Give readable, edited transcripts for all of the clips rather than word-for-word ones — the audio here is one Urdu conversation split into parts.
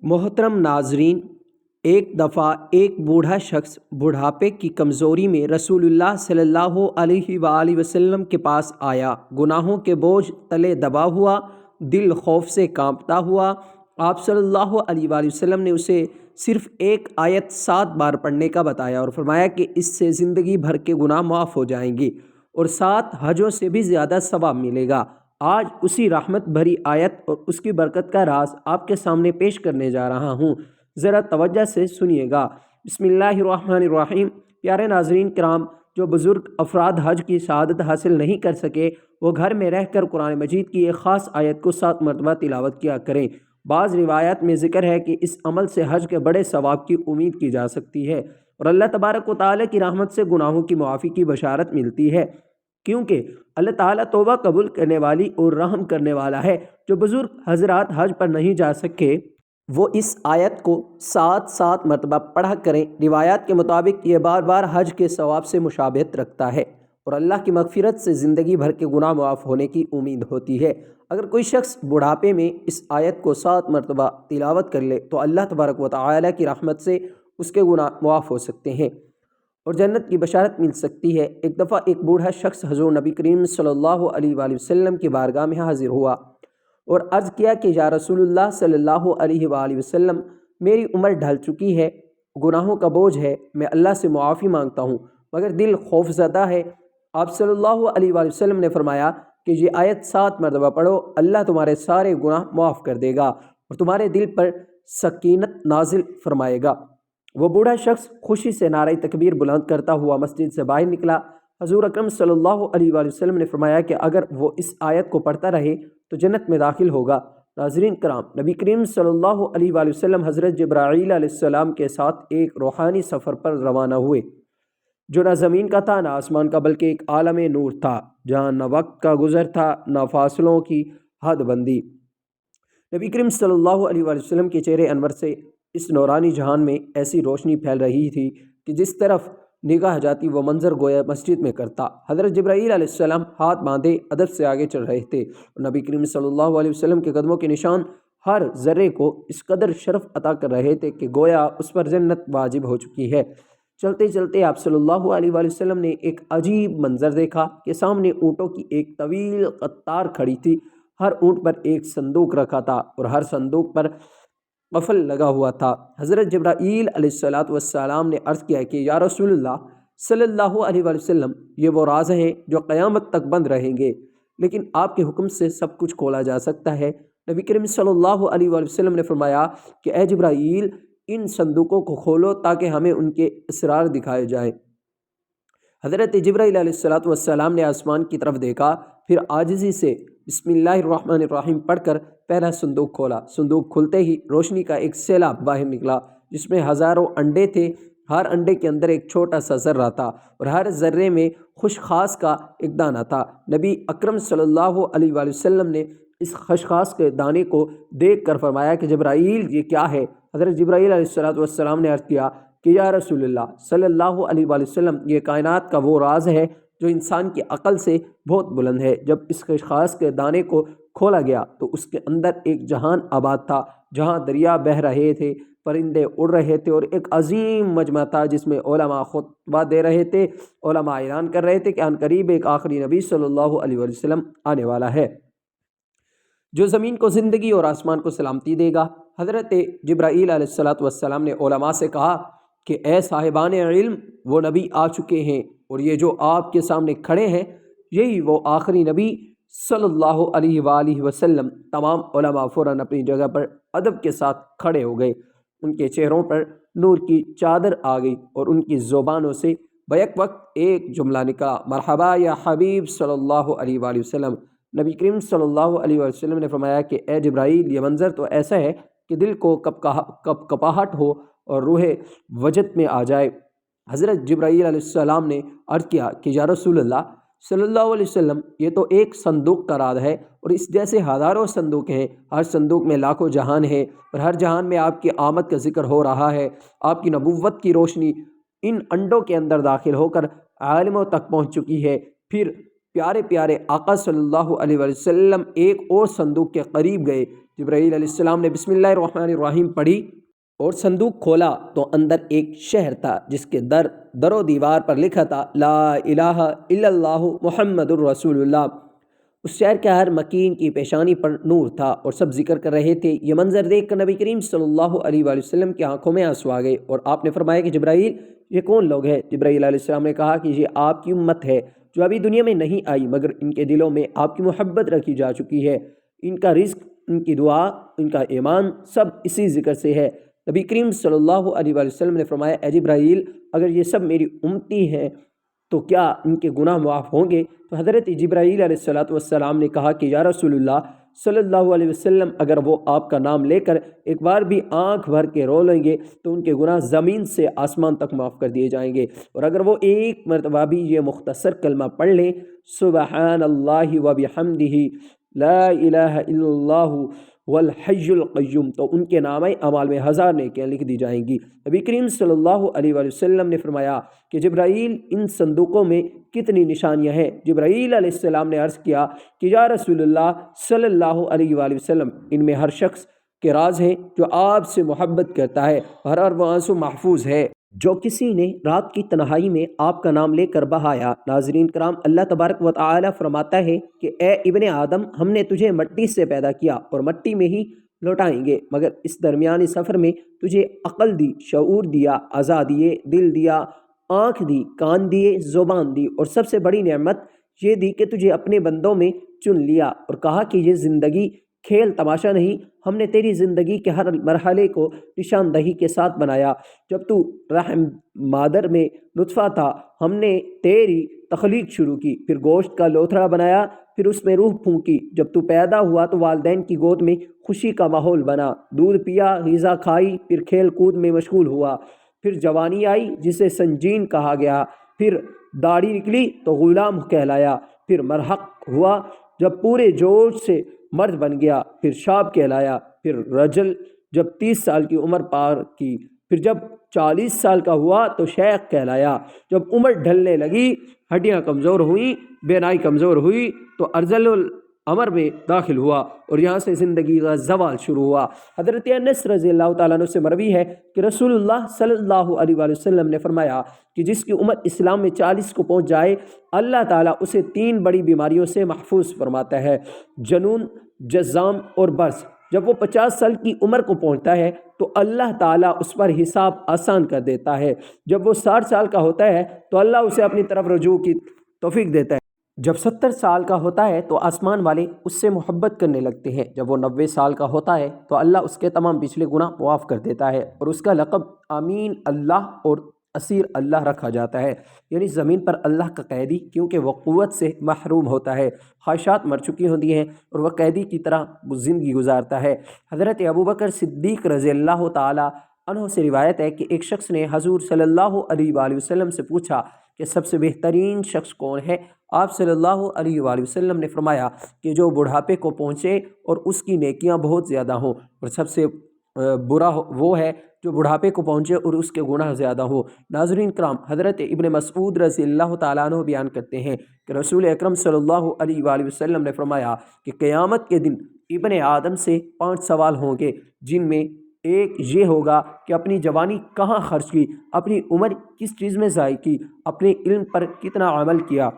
محترم ناظرین، ایک دفعہ ایک بوڑھا شخص بڑھاپے کی کمزوری میں رسول اللہ صلی اللہ علیہ وآلہ وسلم کے پاس آیا۔ گناہوں کے بوجھ تلے دبا ہوا، دل خوف سے کانپتا ہوا۔ آپ صلی اللہ علیہ وآلہ وسلم نے اسے صرف ایک آیت 7 بار پڑھنے کا بتایا اور فرمایا کہ اس سے زندگی بھر کے گناہ معاف ہو جائیں گے اور 7 حجوں سے بھی زیادہ ثواب ملے گا۔ آج اسی رحمت بھری آیت اور اس کی برکت کا راز آپ کے سامنے پیش کرنے جا رہا ہوں، ذرا توجہ سے سنیے گا۔ بسم اللہ الرحمن الرحیم۔ پیارے ناظرین کرام، جو بزرگ افراد حج کی سعادت حاصل نہیں کر سکے وہ گھر میں رہ کر قرآن مجید کی ایک خاص آیت کو 7 مرتبہ تلاوت کیا کریں۔ بعض روایات میں ذکر ہے کہ اس عمل سے حج کے بڑے ثواب کی امید کی جا سکتی ہے اور اللہ تبارک و تعالیٰ کی رحمت سے گناہوں کی معافی کی بشارت ملتی ہے، کیونکہ اللہ تعالیٰ توبہ قبول کرنے والی اور رحم کرنے والا ہے۔ جو بزرگ حضرات حج پر نہیں جا سکے وہ اس آیت کو 7 مرتبہ پڑھا کریں۔ روایات کے مطابق یہ بار بار حج کے ثواب سے مشابہت رکھتا ہے اور اللہ کی مغفرت سے زندگی بھر کے گناہ معاف ہونے کی امید ہوتی ہے۔ اگر کوئی شخص بڑھاپے میں اس آیت کو 7 مرتبہ تلاوت کر لے تو اللہ تبارک و تعالیٰ کی رحمت سے اس کے گناہ معاف ہو سکتے ہیں اور جنت کی بشارت مل سکتی ہے۔ ایک دفعہ ایک بوڑھا شخص حضور نبی کریم صلی اللہ علیہ وآلہ وسلم کی بارگاہ میں حاضر ہوا اور عرض کیا کہ یا رسول اللہ صلی اللہ علیہ وآلہ وسلم، میری عمر ڈھل چکی ہے، گناہوں کا بوجھ ہے، میں اللہ سے معافی مانگتا ہوں مگر دل خوف زدہ ہے۔ آپ صلی اللہ علیہ وآلہ وسلم نے فرمایا کہ یہ آیت 7 مرتبہ پڑھو، اللہ تمہارے سارے گناہ معاف کر دے گا اور تمہارے دل پر سکینت نازل فرمائے گا۔ وہ بوڑھا شخص خوشی سے نعرہ تکبیر بلند کرتا ہوا مسجد سے باہر نکلا۔ حضور اکرم صلی اللہ علیہ وآلہ وسلم نے فرمایا کہ اگر وہ اس آیت کو پڑھتا رہے تو جنت میں داخل ہوگا۔ ناظرین کرام، نبی کریم صلی اللہ علیہ وآلہ وسلم حضرت جبرائیل علیہ السلام کے ساتھ ایک روحانی سفر پر روانہ ہوئے جو نہ زمین کا تھا نہ آسمان کا، بلکہ ایک عالم نور تھا جہاں نہ وقت کا گزر تھا نہ فاصلوں کی حد بندی۔ نبی کریم صلی اللہ علیہ وآلہ وسلم کے چہرے انور سے اس نورانی جہان میں ایسی روشنی پھیل رہی تھی کہ جس طرف نگاہ جاتی وہ منظر گویا مسجد میں کرتا۔ حضرت جبرائیل علیہ السلام ہاتھ باندھے ادب سے آگے چل رہے تھے اور نبی کریم صلی اللہ علیہ وسلم کے قدموں کے نشان ہر ذرے کو اس قدر شرف عطا کر رہے تھے کہ گویا اس پر جنت واجب ہو چکی ہے۔ چلتے چلتے آپ صلی اللہ علیہ وآلہ وسلم نے ایک عجیب منظر دیکھا کہ سامنے اونٹوں کی ایک طویل قطار کھڑی تھی۔ ہر اونٹ پر ایک صندوق رکھا تھا اور ہر صندوق پر قفل لگا ہوا تھا۔ حضرت جبرائیل علیہ السلام نے عرض کیا کہ یا رسول اللہ صلی اللہ علیہ وآلہ وسلم، یہ وہ راز ہیں جو قیامت تک بند رہیں گے، لیکن آپ کے حکم سے سب کچھ کھولا جا سکتا ہے۔ نبی کریم صلی اللہ علیہ وآلہ وسلم نے فرمایا کہ اے جبرائیل، ان صندوقوں کو کھولو تاکہ ہمیں ان کے اسرار دکھائے جائیں۔ حضرت جبرائیل علیہ السلام نے آسمان کی طرف دیکھا، پھر عاجزی سے بسم اللہ الرحمن الرحیم پڑھ کر پہلا صندوق کھولا۔ صندوق کھلتے ہی روشنی کا ایک سیلاب باہر نکلا جس میں ہزاروں انڈے تھے۔ ہر انڈے کے اندر ایک چھوٹا سا ذرہ تھا اور ہر ذرے میں خشخاص کا ایک دانہ تھا۔ نبی اکرم صلی اللہ علیہ وآلہ وسلم نے اس خشخاص کے دانے کو دیکھ کر فرمایا کہ جبرائیل، یہ کیا ہے؟ حضرت جبرائیل علیہ السلام نے عرض کیا کہ یا رسول اللہ صلی اللہ علیہ وآلہ وسلم، یہ کائنات کا وہ راز ہے جو انسان کی عقل سے بہت بلند ہے۔ جب اس خشخاص کے دانے کو کھولا گیا تو اس کے اندر ایک جہان آباد تھا جہاں دریا بہہ رہے تھے، پرندے اڑ رہے تھے اور ایک عظیم مجمع تھا جس میں علماء خطبہ دے رہے تھے۔ علماء اعلان کر رہے تھے کہ ان قریب ایک آخری نبی صلی اللہ علیہ وآلہ وسلم آنے والا ہے جو زمین کو زندگی اور آسمان کو سلامتی دے گا۔ حضرت جبرائیل علیہ السلام نے علماء سے کہا کہ اے صاحبان علم، وہ نبی آ چکے ہیں اور یہ جو آپ کے سامنے کھڑے ہیں یہی وہ آخری نبی صلی اللہ علیہ وآلہ وسلم۔ تمام علماء فوراً اپنی جگہ پر ادب کے ساتھ کھڑے ہو گئے۔ ان کے چہروں پر نور کی چادر آ گئی اور ان کی زبانوں سے بیک وقت ایک جملہ نکلا، مرحبا یا حبیب صلی اللہ علیہ وآلہ وسلم۔ نبی کریم صلی اللہ علیہ وآلہ وسلم نے فرمایا کہ اے جبرائیل، یہ منظر تو ایسا ہے کہ دل کو کپاہٹ ہو اور روح وجد میں آ جائے۔ حضرت جبرائیل علیہ السلام نے عرض کیا کہ یا رسول اللہ صلی اللہ علیہ وسلم، یہ تو ایک صندوق کا راز ہے اور اس جیسے ہزاروں صندوق ہیں، ہر صندوق میں لاکھوں جہان ہیں اور ہر جہان میں آپ کی آمد کا ذکر ہو رہا ہے۔ آپ کی نبوت کی روشنی ان انڈوں کے اندر داخل ہو کر عالموں تک پہنچ چکی ہے۔ پھر پیارے پیارے آقا صلی اللہ علیہ وسلم ایک اور صندوق کے قریب گئے جبرائیل علیہ السلام نے بسم اللہ الرحمن الرحیم پڑھی اور صندوق کھولا تو اندر ایک شہر تھا جس کے در و دیوار پر لکھا تھا لا الہ الا اللہ محمد الرسول اللہ۔ اس شہر کے ہر مکین کی پیشانی پر نور تھا اور سب ذکر کر رہے تھے۔ یہ منظر دیکھ کر نبی کریم صلی اللہ علیہ وآلہ وسلم کی آنکھوں میں آنسو آ گئے اور آپ نے فرمایا کہ جبرائیل یہ کون لوگ ہیں؟ جبرائیل علیہ السلام نے کہا کہ یہ آپ کی امت ہے جو ابھی دنیا میں نہیں آئی مگر ان کے دلوں میں آپ کی محبت رکھی جا چکی ہے۔ ان کا رزق، ان کی دعا، ان کا ایمان سب اسی ذکر سے ہے۔ نبی کریم صلی اللہ علیہ وآلہ وسلم نے فرمایا اے جبرائیل اگر یہ سب میری امتی ہیں تو کیا ان کے گناہ معاف ہوں گے؟ تو حضرت جبرائیل علیہ السلام نے کہا کہ یا رسول اللہ صلی اللہ علیہ وسلم اگر وہ آپ کا نام لے کر ایک بار بھی آنکھ بھر کے رو لیں گے تو ان کے گناہ زمین سے آسمان تک معاف کر دیے جائیں گے، اور اگر وہ ایک مرتبہ بھی یہ مختصر کلمہ پڑھ لیں سبحان اللہ و بحمدہ لا الہ الا اللہ والحی القیوم تو ان کے نامہ اعمال میں 1000 نیکیاں لکھ دی جائیں گی۔ نبی کریم صلی اللہ علیہ وآلہ وسلم نے فرمایا کہ جبرائیل ان صندوقوں میں کتنی نشانیاں ہیں؟ جبرائیل علیہ السلام نے عرض کیا کہ یا رسول اللہ صلی اللہ علیہ وآلہ وسلم ان میں ہر شخص کے راز ہیں جو آپ سے محبت کرتا ہے، ہر وہ آنسو محفوظ ہے جو کسی نے رات کی تنہائی میں آپ کا نام لے کر بہایا۔ ناظرین کرام، اللہ تبارک و تعالی فرماتا ہے کہ اے ابن آدم ہم نے تجھے مٹی سے پیدا کیا اور مٹی میں ہی لوٹائیں گے، مگر اس درمیانی سفر میں تجھے عقل دی، شعور دیا، اعضاء دیے، دل دیا، آنکھ دی، کان دیے، زبان دی، اور سب سے بڑی نعمت یہ دی کہ تجھے اپنے بندوں میں چن لیا اور کہا کہ یہ زندگی کھیل تماشا نہیں، ہم نے تیری زندگی کے ہر مرحلے کو نشاندہی کے ساتھ بنایا۔ جب تو رحم مادر میں نطفہ تھا ہم نے تیری تخلیق شروع کی، پھر گوشت کا لوتھڑا بنایا، پھر اس میں روح پھونکی، جب تو پیدا ہوا تو والدین کی گود میں خوشی کا ماحول بنا، دودھ پیا، غذا کھائی، پھر کھیل کود میں مشغول ہوا، پھر جوانی آئی جسے سنجین کہا گیا، پھر داڑھی نکلی تو غلام کہلایا، پھر مرحق ہوا جب پورے جوش سے مرد بن گیا، پھر شاب کہلایا، پھر رجل جب 30 سال کی عمر پار کی، پھر جب 40 سال کا ہوا تو شیخ کہلایا، جب عمر ڈھلنے لگی، ہڈیاں کمزور ہوئیں، بینائی کمزور ہوئی تو ارذل العمر میں داخل ہوا اور یہاں سے زندگی کا زوال شروع ہوا۔ حضرت انس رضی اللہ تعالیٰ عنہ سے مروی ہے کہ رسول اللہ صلی اللہ علیہ وآلہ وسلم نے فرمایا کہ جس کی عمر اسلام میں 40 کو پہنچ جائے اللہ تعالیٰ اسے 3 بڑی بیماریوں سے محفوظ فرماتا ہے، جنون، جذام اور برص۔ جب وہ 50 سال کی عمر کو پہنچتا ہے تو اللہ تعالیٰ اس پر حساب آسان کر دیتا ہے، جب وہ 60 سال کا ہوتا ہے تو اللہ اسے اپنی طرف رجوع کی توفیق دیتا ہے، جب 70 سال کا ہوتا ہے تو آسمان والے اس سے محبت کرنے لگتے ہیں، جب وہ 90 سال کا ہوتا ہے تو اللہ اس کے تمام پچھلے گناہ معاف کر دیتا ہے اور اس کا لقب آمین اللہ اور اسیر اللہ رکھا جاتا ہے، یعنی زمین پر اللہ کا قیدی، کیونکہ وہ قوت سے محروم ہوتا ہے، خواہشات مر چکی ہوتی ہیں اور وہ قیدی کی طرح زندگی گزارتا ہے۔ حضرت ابوبکر صدیق رضی اللہ تعالی عنہ سے روایت ہے کہ ایک شخص نے حضور صلی اللہ علیہ وآلہ وسلم سے پوچھا کہ سب سے بہترین شخص کون ہے؟ آپ صلی اللہ علیہ وآلہ وسلم نے فرمایا کہ جو بڑھاپے کو پہنچے اور اس کی نیکیاں بہت زیادہ ہوں، اور سب سے برا وہ ہے جو بڑھاپے کو پہنچے اور اس کے گناہ زیادہ ہوں۔ ناظرین کرام، حضرت ابن مسعود رضی اللہ تعالیٰ عنہ بیان کرتے ہیں کہ رسول اکرم صلی اللہ علیہ وآلہ وسلم نے فرمایا کہ قیامت کے دن ابن آدم سے 5 سوال ہوں گے، جن میں ایک یہ ہوگا کہ اپنی جوانی کہاں خرچ کی، اپنی عمر کس چیز میں ضائع کی، اپنے علم پر کتنا عمل کیا۔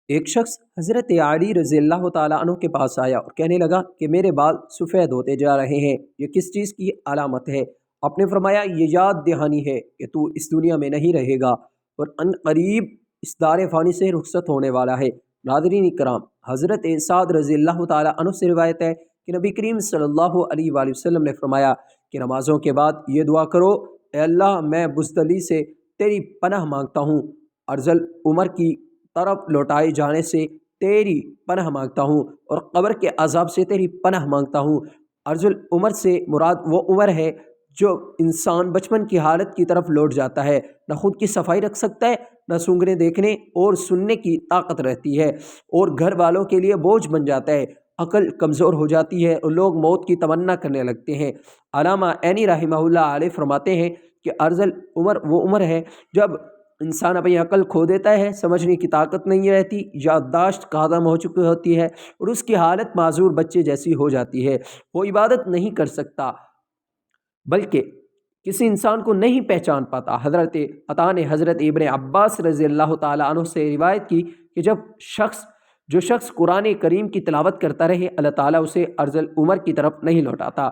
ایک شخص حضرت علی رضی اللہ تعالیٰ عنہ کے پاس آیا اور کہنے لگا کہ میرے بال سفید ہوتے جا رہے ہیں، یہ کس چیز کی علامت ہے؟ آپ نے فرمایا یہ یاد دہانی ہے کہ تو اس دنیا میں نہیں رہے گا اور ان قریب اس دار فانی سے رخصت ہونے والا ہے۔ ناظرین کرام، حضرت سعد رضی اللہ تعالیٰ عنہ سے روایت ہے کہ نبی کریم صلی اللہ علیہ وآلہ وسلم نے فرمایا کہ نمازوں کے بعد یہ دعا کرو، اے اللہ میں بزدلی سے تیری پناہ مانگتا ہوں، ارذل عمر کی طرف لوٹائے جانے سے تیری پناہ مانگتا ہوں، اور قبر کے عذاب سے تیری پناہ مانگتا ہوں۔ ارذل عمر سے مراد وہ عمر ہے جو انسان بچپن کی حالت کی طرف لوٹ جاتا ہے، نہ خود کی صفائی رکھ سکتا ہے، نہ سونگھنے دیکھنے اور سننے کی طاقت رہتی ہے، اور گھر والوں کے لیے بوجھ بن جاتا ہے، عقل کمزور ہو جاتی ہے اور لوگ موت کی تمنا کرنے لگتے ہیں۔ علامہ عینی رحمہ اللہ علیہ فرماتے ہیں کہ ارذل عمر وہ عمر ہے جب انسان اپنی عقل کھو دیتا ہے، سمجھنے کی طاقت نہیں رہتی، یادداشت ختم ہو چکی ہوتی ہے اور اس کی حالت معذور بچے جیسی ہو جاتی ہے، وہ عبادت نہیں کر سکتا بلکہ کسی انسان کو نہیں پہچان پاتا۔ حضرت عطا نے حضرت ابن عباس رضی اللہ تعالیٰ عنہ سے روایت کی کہ جو شخص قرآن کریم کی تلاوت کرتا رہے، اللہ تعالیٰ اسے ارذل عمر کی طرف نہیں لوٹاتا۔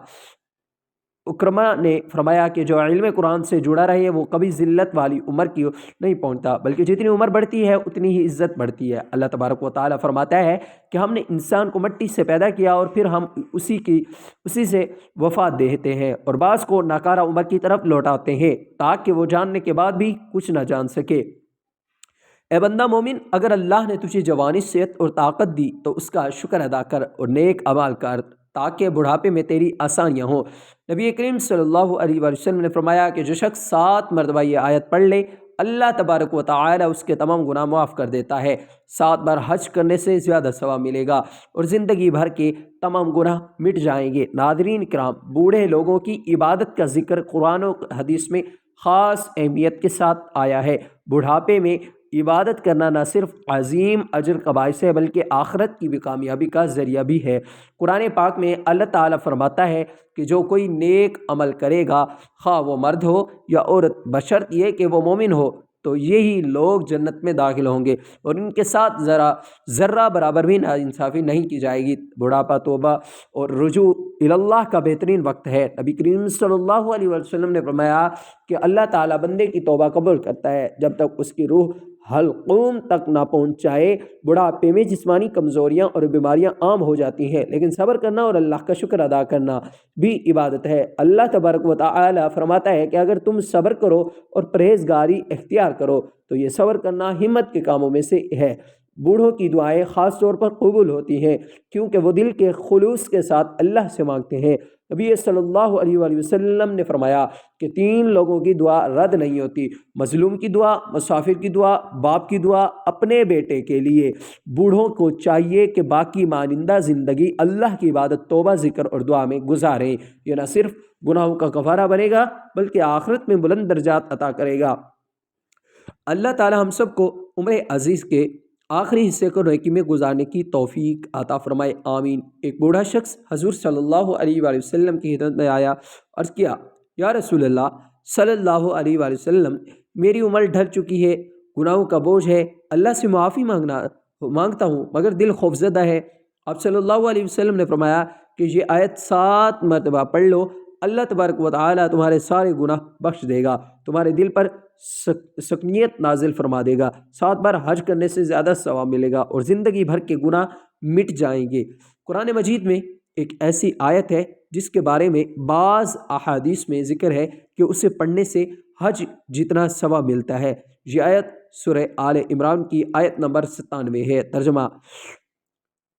اکرمہ نے فرمایا کہ جو علم قرآن سے جڑا رہے وہ کبھی ذلت والی عمر کی نہیں پہنچتا، بلکہ جتنی عمر بڑھتی ہے اتنی ہی عزت بڑھتی ہے۔ اللہ تبارک و تعالیٰ فرماتا ہے کہ ہم نے انسان کو مٹی سے پیدا کیا اور پھر ہم اسی سے وفات دیتے ہیں، اور بعض کو ناکارہ عمر کی طرف لوٹاتے ہیں تاکہ وہ جاننے کے بعد بھی کچھ نہ جان سکے۔ اے بندہ مومن، اگر اللہ نے تجھے جوانی، صحت اور طاقت دی تو اس کا شکر ادا کر اور نیک اعمال کر تاکہ بڑھاپے میں تیری آسانیاں ہوں۔ نبی کریم صلی اللہ علیہ وآلہ وسلم نے فرمایا کہ جو شخص 7 مرتبہ یہ آیت پڑھ لے، اللہ تبارک و تعالی اس کے تمام گناہ معاف کر دیتا ہے۔ 7 بار حج کرنے سے زیادہ ثواب ملے گا اور زندگی بھر کے تمام گناہ مٹ جائیں گے۔ ناظرین کرام، بوڑھے لوگوں کی عبادت کا ذکر قرآن و حدیث میں خاص اہمیت کے ساتھ آیا ہے۔ بڑھاپے میں عبادت کرنا نہ صرف عظیم اجر کا باعث ہے بلکہ آخرت کی بھی کامیابی کا ذریعہ بھی ہے۔ قرآن پاک میں اللہ تعالیٰ فرماتا ہے کہ جو کوئی نیک عمل کرے گا، خواہ وہ مرد ہو یا عورت، بشرط یہ کہ وہ مومن ہو، تو یہی لوگ جنت میں داخل ہوں گے اور ان کے ساتھ ذرہ برابر بھی ناانصافی نہیں کی جائے گی۔ بڑھاپا توبہ اور رجوع اللہ کا بہترین وقت ہے۔ نبی کریم صلی اللہ علیہ وسلم نے فرمایا کہ اللہ تعالیٰ بندے کی توبہ قبول کرتا ہے جب تک اس کی روح حلقوم تک نہ پہنچ جائے۔ بڑھاپے میں جسمانی کمزوریاں اور بیماریاں عام ہو جاتی ہیں، لیکن صبر کرنا اور اللہ کا شکر ادا کرنا بھی عبادت ہے۔ اللہ تبارک و تعالی فرماتا ہے کہ اگر تم صبر کرو اور پرہیزگاری اختیار کرو تو یہ صبر کرنا ہمت کے کاموں میں سے ہے۔ بوڑھوں کی دعائیں خاص طور پر قبول ہوتی ہیں کیونکہ وہ دل کے خلوص کے ساتھ اللہ سے مانگتے ہیں۔ نبی صلی اللہ علیہ وآلہ وسلم نے فرمایا کہ 3 لوگوں کی دعا رد نہیں ہوتی: مظلوم کی دعا، مسافر کی دعا، باپ کی دعا اپنے بیٹے کے لیے۔ بوڑھوں کو چاہیے کہ باقی مانندہ زندگی اللہ کی عبادت، توبہ، ذکر اور دعا میں گزاریں۔ یہ نہ صرف گناہوں کا کفارہ بنے گا بلکہ آخرت میں بلند درجات عطا کرے گا۔ اللہ تعالی ہم سب کو عمر عزیز کے آخری حصے کو نیکی میں گزارنے کی توفیق عطا فرمائے، آمین۔ ایک بوڑھا شخص حضور صلی اللہ علیہ وآلہ وسلم کی خدمت میں آیا، عرض کیا: یا رسول اللہ صلی اللہ علیہ وآلہ وسلم، میری عمر ڈھل چکی ہے، گناہوں کا بوجھ ہے، اللہ سے معافی مانگتا ہوں مگر دل خوفزدہ ہے۔ آپ صلی اللہ علیہ وسلم نے فرمایا کہ یہ آیت 7 مرتبہ پڑھ لو، اللہ تبارک و تعالی تمہارے سارے گناہ بخش دے گا، تمہارے دل پر سکینت نازل فرما دے گا، 7 بار حج کرنے سے زیادہ ثواب ملے گا اور زندگی بھر کے گناہ مٹ جائیں گے۔ قرآن مجید میں ایک ایسی آیت ہے جس کے بارے میں بعض احادیث میں ذکر ہے کہ اسے پڑھنے سے حج جتنا ثواب ملتا ہے۔ یہ آیت سورہ آل عمران کی آیت نمبر 97 ہے۔ ترجمہ: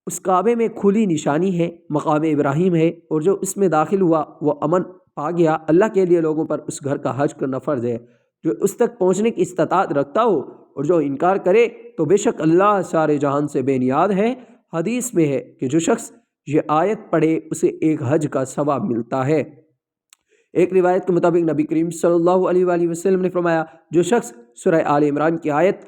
اس کعبے میں کھلی نشانی ہے، مقام ابراہیم ہے، اور جو اس میں داخل ہوا وہ امن پا گیا۔ اللہ کے لیے لوگوں پر اس گھر کا حج کرنا فرض ہے جو اس تک پہنچنے کی استطاعت رکھتا ہو، اور جو انکار کرے تو بے شک اللہ سارے جہان سے بے نیاز ہے۔ حدیث میں ہے کہ جو شخص یہ آیت پڑھے اسے ایک حج کا ثواب ملتا ہے۔ ایک روایت کے مطابق نبی کریم صلی اللہ علیہ وآلہ وسلم نے فرمایا: جو شخص سورہ آل عمران کی آیت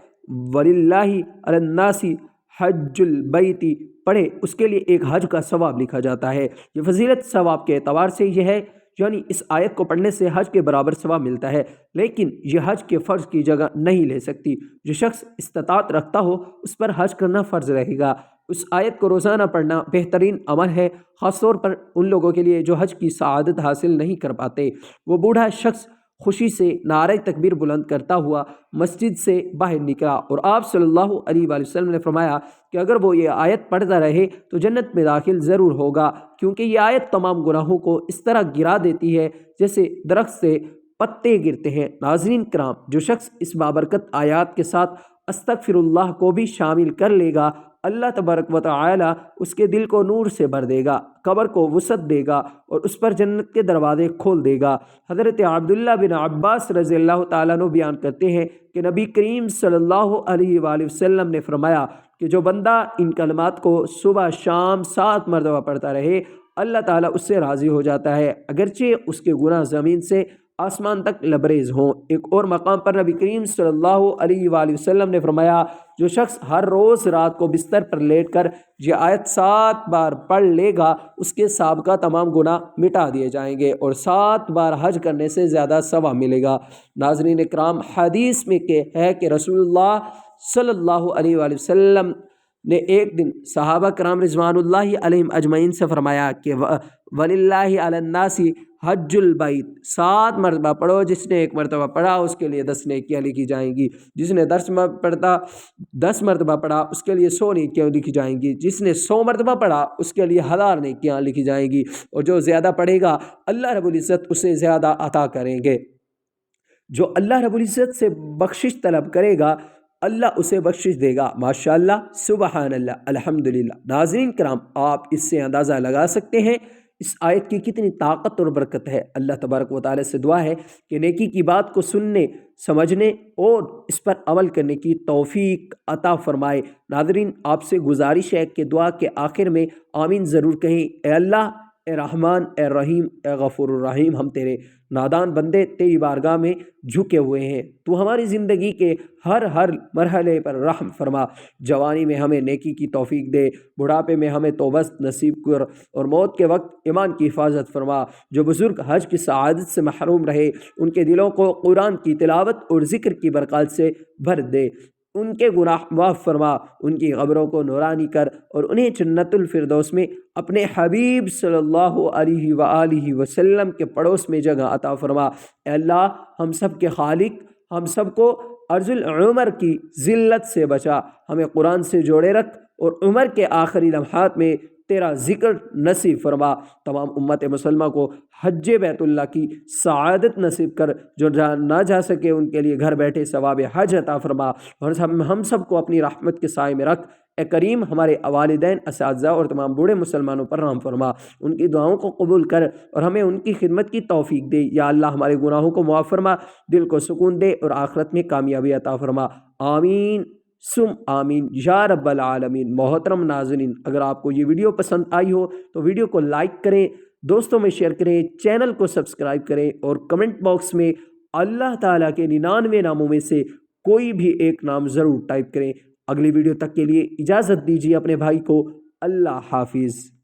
وَلِلَّهِ عَلَى النَّاسِ حَجُّ الْبَيْتِ پڑھے اس کے لیے ایک حج کا ثواب لکھا جاتا ہے۔ یہ فضیلت ثواب کے اعتبار سے یہ ہے، یعنی اس آیت کو پڑھنے سے حج کے برابر ثواب ملتا ہے، لیکن یہ حج کے فرض کی جگہ نہیں لے سکتی۔ جو شخص استطاعت رکھتا ہو اس پر حج کرنا فرض رہے گا۔ اس آیت کو روزانہ پڑھنا بہترین عمل ہے، خاص طور پر ان لوگوں کے لیے جو حج کی سعادت حاصل نہیں کر پاتے۔ وہ بوڑھا شخص خوشی سے نعرہ تکبیر بلند کرتا ہوا مسجد سے باہر نکلا اور آپ صلی اللہ علیہ وآلہ وسلم نے فرمایا کہ اگر وہ یہ آیت پڑھتا رہے تو جنت میں داخل ضرور ہوگا، کیونکہ یہ آیت تمام گناہوں کو اس طرح گرا دیتی ہے جیسے درخت سے پتے گرتے ہیں۔ ناظرین کرام، جو شخص اس بابرکت آیات کے ساتھ استغفر اللہ کو بھی شامل کر لے گا، اللہ تبارک و تعالی اس کے دل کو نور سے بھر دے گا، قبر کو وسعت دے گا اور اس پر جنت کے دروازے کھول دے گا۔ حضرت عبداللہ بن عباس رضی اللہ تعالیٰ عنہ بیان کرتے ہیں کہ نبی کریم صلی اللہ علیہ وآلہ وسلم نے فرمایا کہ جو بندہ ان کلمات کو صبح شام 7 مرتبہ پڑھتا رہے، اللہ تعالیٰ اس سے راضی ہو جاتا ہے، اگرچہ اس کے گناہ زمین سے آسمان تک لبریز ہوں۔ ایک اور مقام پر نبی کریم صلی اللہ علیہ وآلہ وسلم نے فرمایا جو شخص ہر روز رات کو بستر پر لیٹ کر یہ آیت 7 بار پڑھ لے گا اس کے سابقہ تمام گناہ مٹا دیے جائیں گے اور 7 بار حج کرنے سے زیادہ ثواب ملے گا۔ ناظرین اکرام، حدیث میں کہ ہے کہ رسول اللہ صلی اللہ علیہ وآلہ وسلم نے ایک دن صحابہ کرام رضوان اللہ علیہم اجمعین سے فرمایا کہ وَلِلَّهِ عَلَى النَّاسِ حج البیت، 7 مرتبہ پڑھو، جس نے 1 مرتبہ پڑھا اس کے لیے 10 نیکیاں لکھی جائیں گی، جس نے 10 مرتبہ پڑھا اس کے لیے 100 نیکیاں لکھی جائیں گی، جس نے 100 مرتبہ پڑھا اس کے لیے 1000 نیکیاں لکھی جائیں گی، اور جو زیادہ پڑھے گا اللہ رب العزت اسے زیادہ عطا کریں گے۔ جو اللہ رب العزت سے بخشش طلب کرے گا اللہ اسے بخشش دے گا۔ ماشاءاللہ، سبحان اللہ، الحمدللہ۔ ناظرین کرام، آپ اس سے اندازہ لگا سکتے ہیں اس آیت کی کتنی طاقت اور برکت ہے۔ اللہ تبارک و تعالی سے دعا ہے کہ نیکی کی بات کو سننے، سمجھنے اور اس پر عمل کرنے کی توفیق عطا فرمائے۔ ناظرین، آپ سے گزارش ہے کہ دعا کے آخر میں آمین ضرور کہیں۔ اے اللہ، اے رحمان، اے رحیم، اے غفور الرحیم، ہم تیرے نادان بندے تیری بارگاہ میں جھکے ہوئے ہیں، تو ہماری زندگی کے ہر مرحلے پر رحم فرما۔ جوانی میں ہمیں نیکی کی توفیق دے، بڑھاپے میں ہمیں توبہ نصیب کر، اور موت کے وقت ایمان کی حفاظت فرما۔ جو بزرگ حج کی سعادت سے محروم رہے ان کے دلوں کو قرآن کی تلاوت اور ذکر کی برکات سے بھر دے، ان کے گناہ معاف فرما، ان کی قبروں کو نورانی کر اور انہیں جنت الفردوس میں اپنے حبیب صلی اللہ علیہ وآلہ وسلم کے پڑوس میں جگہ عطا فرما۔ اے اللہ، ہم سب کے خالق، ہم سب کو عرض العمر کی ذلت سے بچا، ہمیں قرآن سے جوڑے رکھ اور عمر کے آخری لمحات میں تیرا ذکر نصیب فرما۔ تمام امت مسلمہ کو حج بیت اللہ کی سعادت نصیب کر، جو نہ جا سکے ان کے لیے گھر بیٹھے ثواب حج عطا فرما، اور ہم سب کو اپنی رحمت کے سائے میں رکھ۔ اے کریم، ہمارے والدین، اساتذہ اور تمام بوڑھے مسلمانوں پر رحم فرما، ان کی دعاؤں کو قبول کر اور ہمیں ان کی خدمت کی توفیق دے۔ یا اللہ، ہمارے گناہوں کو معاف فرما، دل کو سکون دے اور آخرت میں کامیابی عطا فرما۔ آمین سم آمین یا رب العالمین۔ محترم ناظرین، اگر آپ کو یہ ویڈیو پسند آئی ہو تو ویڈیو کو لائک کریں، دوستوں میں شیئر کریں، چینل کو سبسکرائب کریں اور کمنٹ باکس میں اللہ تعالیٰ کے 99 ناموں میں سے کوئی بھی ایک نام ضرور ٹائپ کریں۔ اگلی ویڈیو تک کے لیے اجازت دیجیے اپنے بھائی کو۔ اللہ حافظ۔